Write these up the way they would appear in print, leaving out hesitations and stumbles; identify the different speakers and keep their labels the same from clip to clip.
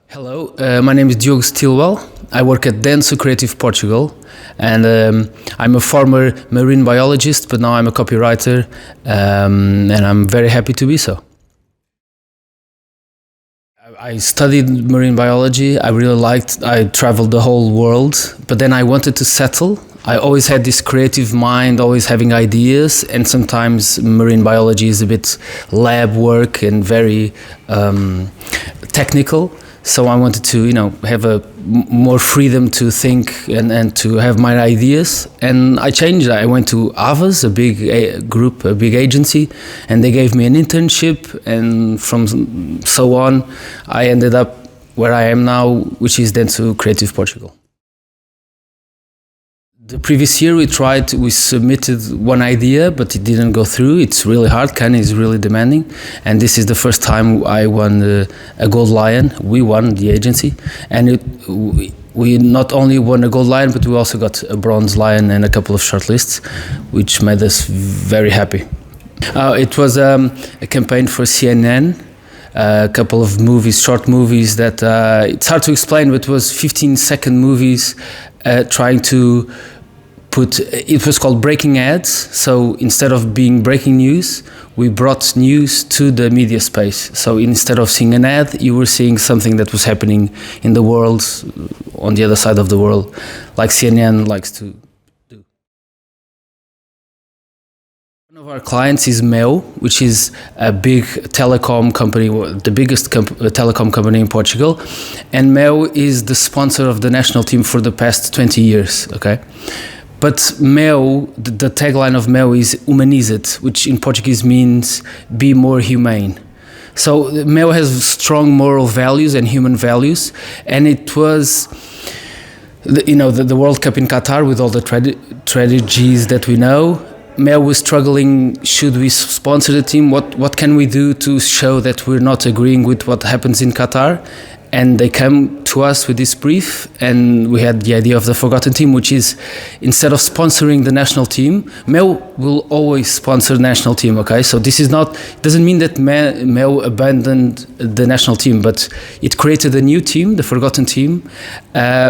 Speaker 1: Hello, my name is Diogo Stilwell. I work at Denso Creative Portugal, and I'm a former marine biologist, but now I'm a copywriter, and I'm very happy to be so. I studied marine biology. I traveled the whole world, but then I wanted to settle. I always had this creative mind, always having ideas, and sometimes marine biology is a bit lab work and very technical. So I wanted to, have more freedom to think and to have my ideas. And I changed. I went to Avas, a big group, a big agency, and they gave me an internship. And from so on, I ended up where I am now, which is Denso Creative Portugal. The previous year we submitted one idea, but it didn't go through. It's really hard. Cannes is really demanding. And this is the first time I won a gold lion. We won, the agency. And we not only won a gold lion, but we also got a bronze lion and a couple of shortlists, which made us very happy. It was a campaign for CNN. A couple of movies, short movies that it's hard to explain, but it was 15-second movies trying to it was called breaking ads. So instead of being breaking news, we brought news to the media space. So instead of seeing an ad, you were seeing something that was happening in the world, on the other side of the world, like CNN likes to do. One of our clients is Meo, which is a big telecom company, the biggest telecom company in Portugal. And Meo is the sponsor of the national team for the past 20 years, okay? But Meo, the tagline of Meo is humanize-te, which in Portuguese means be more humane. So Meo has strong moral values and human values, and it was, the World Cup in Qatar with all the tragedies that we know. Meo was struggling, should we sponsor the team? What can we do to show that we're not agreeing with what happens in Qatar? And they came to us with this brief, and we had the idea of the Forgotten Team, which is, instead of sponsoring the national team, Meo will always sponsor the national team, okay? So this doesn't mean that Meo abandoned the national team, but it created a new team, the Forgotten Team,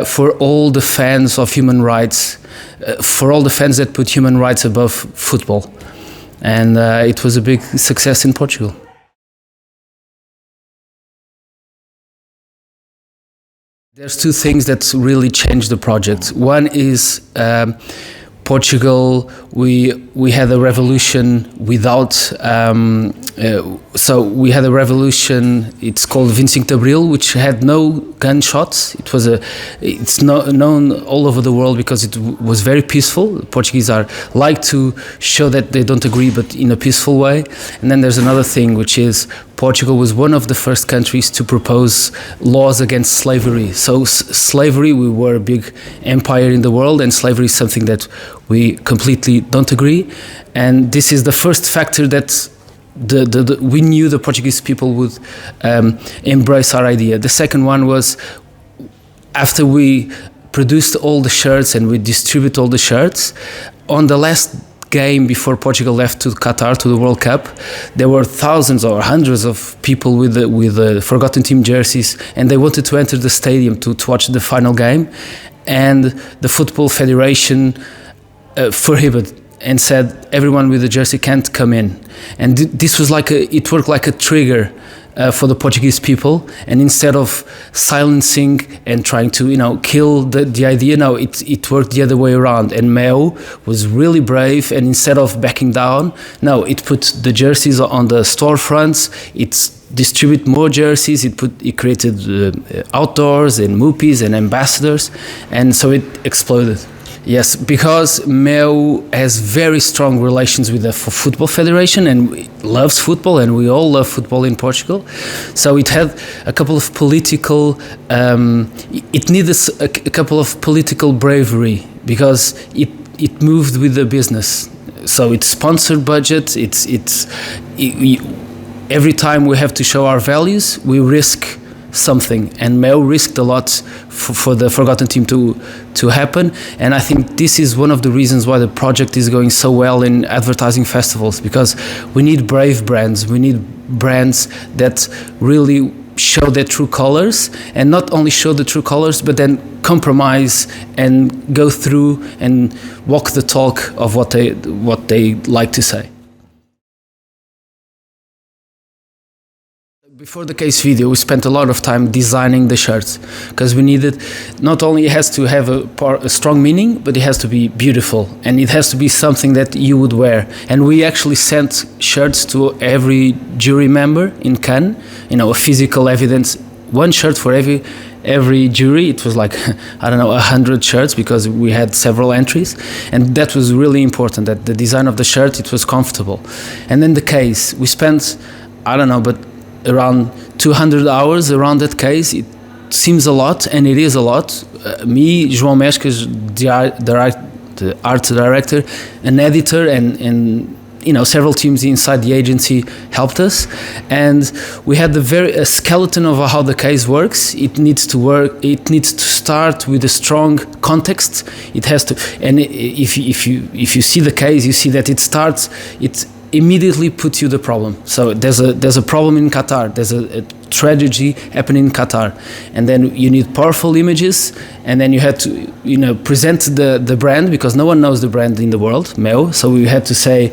Speaker 1: for all the fans of human rights, for all the fans that put human rights above football. And it was a big success in Portugal. There's two things that really changed the project. One is Portugal. We had a revolution without. So we had a revolution. It's called 25 de Abril, which had no gunshots. It's known all over the world because it was very peaceful. The Portuguese like to show that they don't agree, but in a peaceful way. And then there's another thing, which is Portugal was one of the first countries to propose laws against slavery. So slavery, we were a big empire in the world, and slavery is something that we completely don't agree. And this is the first factor that we knew the Portuguese people would embrace our idea. The second one was, after we produced all the shirts and we distributed all the shirts, on the last game before Portugal left to Qatar, to the World Cup, there were thousands or hundreds of people with the Forgotten Team jerseys, and they wanted to enter the stadium to watch the final game, and the Football Federation prohibited and said everyone with the jersey can't come in. And this was it worked like a trigger for the Portuguese people, and instead of silencing and trying to kill the idea, no, it worked the other way around. And Meo was really brave, and instead of backing down, no, it put the jerseys on the storefronts, it distribute more jerseys, it created outdoors and movies and ambassadors, and so it exploded. Yes, because Meo has very strong relations with the Football Federation and loves football, and we all love football in Portugal. So it had a couple of political, it needed a couple of political bravery, because it moved with the business. So it's sponsored budget, every time we have to show our values, we risk something. And Mel risked a lot for the Forgotten Team to happen. And I think this is one of the reasons why the project is going so well in advertising festivals, because we need brave brands. We need brands that really show their true colors, and not only show the true colors, but then compromise and go through and walk the talk of what they like to say. Before the case video, we spent a lot of time designing the shirts, because we needed, not only it has to have a strong meaning, but it has to be beautiful, and it has to be something that you would wear. And we actually sent shirts to every jury member in Cannes, a physical evidence, one shirt for every jury. It was like, 100 shirts, because we had several entries, and that was really important, that the design of the shirt, it was comfortable. And then the case, we spent, but around 200 hours around that case. It seems a lot, and it is a lot. Me, João Mescas, the art director, an editor, and several teams inside the agency helped us, and we had a skeleton of how the case works. It needs to work. It needs to start with a strong context. It has to, and if you see the case, you see that it immediately puts you the problem. So there's a problem in Qatar. There's a tragedy happening in Qatar, and then you need powerful images, and then you had to present the brand, because no one knows the brand in the world, Meo. So we had to say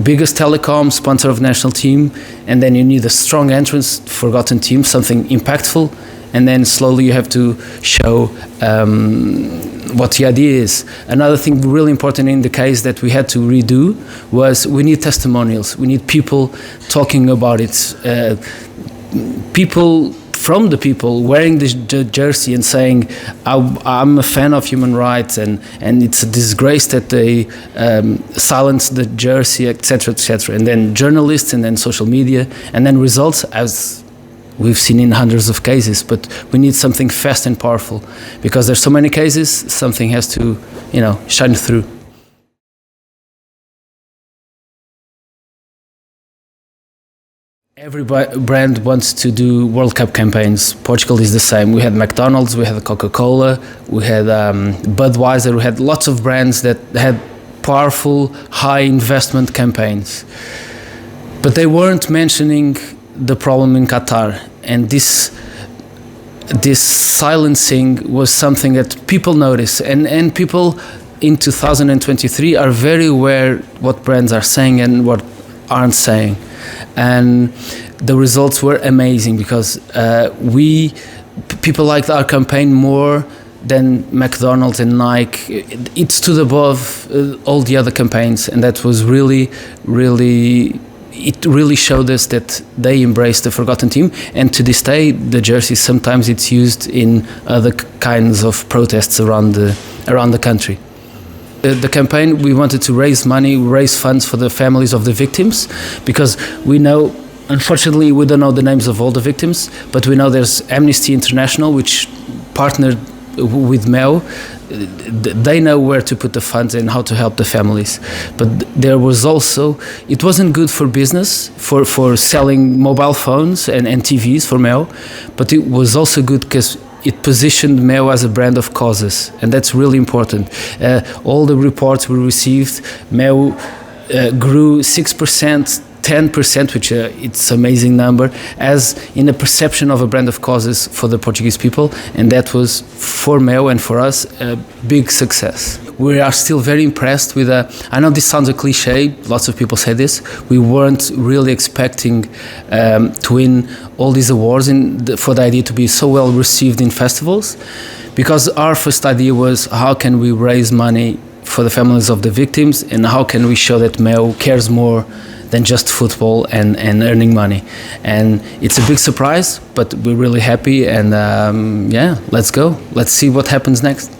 Speaker 1: biggest telecom sponsor of national team, and then you need a strong entrance, Forgotten Team, something impactful, and then slowly you have to show what the idea is. Another thing really important in the case that we had to redo was we need testimonials. We need people talking about it. People from the people wearing the jersey and saying, I'm a fan of human rights, and it's a disgrace that they silenced the jersey, etc., etc. And then journalists, and then social media, and then results, as we've seen in hundreds of cases. But we need something fast and powerful, because there's so many cases, something has to, shine through. Every brand wants to do World Cup campaigns. Portugal is the same. We had McDonald's, we had Coca-Cola, we had Budweiser, we had lots of brands that had powerful, high investment campaigns. But they weren't mentioning the problem in Qatar, and this silencing was something that people notice, and people in 2023 are very aware what brands are saying and what aren't saying, and the results were amazing, because people liked our campaign more than McDonald's and Nike. It stood above all the other campaigns, and that was really it really showed us that they embraced the Forgotten Team, and to this day the jersey sometimes it's used in other kinds of protests around the country. The campaign, we wanted to raise funds for the families of the victims, because we know, unfortunately we don't know the names of all the victims, but we know there's Amnesty International, which partnered with Mel. They know where to put the funds and how to help the families. But there was also, it wasn't good for business, for selling mobile phones and TVs for Mel, but it was also good because it positioned Mel as a brand of causes, and that's really important. All the reports we received, Mel grew 6%, 10%, which it's an amazing number, as in a perception of a brand of causes for the Portuguese people, and that was for Mel and for us a big success. We are still very impressed with I know this sounds a cliche, lots of people say this, we weren't really expecting to win all these awards for the idea to be so well received in festivals, because our first idea was how can we raise money for the families of the victims, and how can we show that Mel cares more than just football and earning money. And it's a big surprise, but we're really happy, and let's go. Let's see what happens next.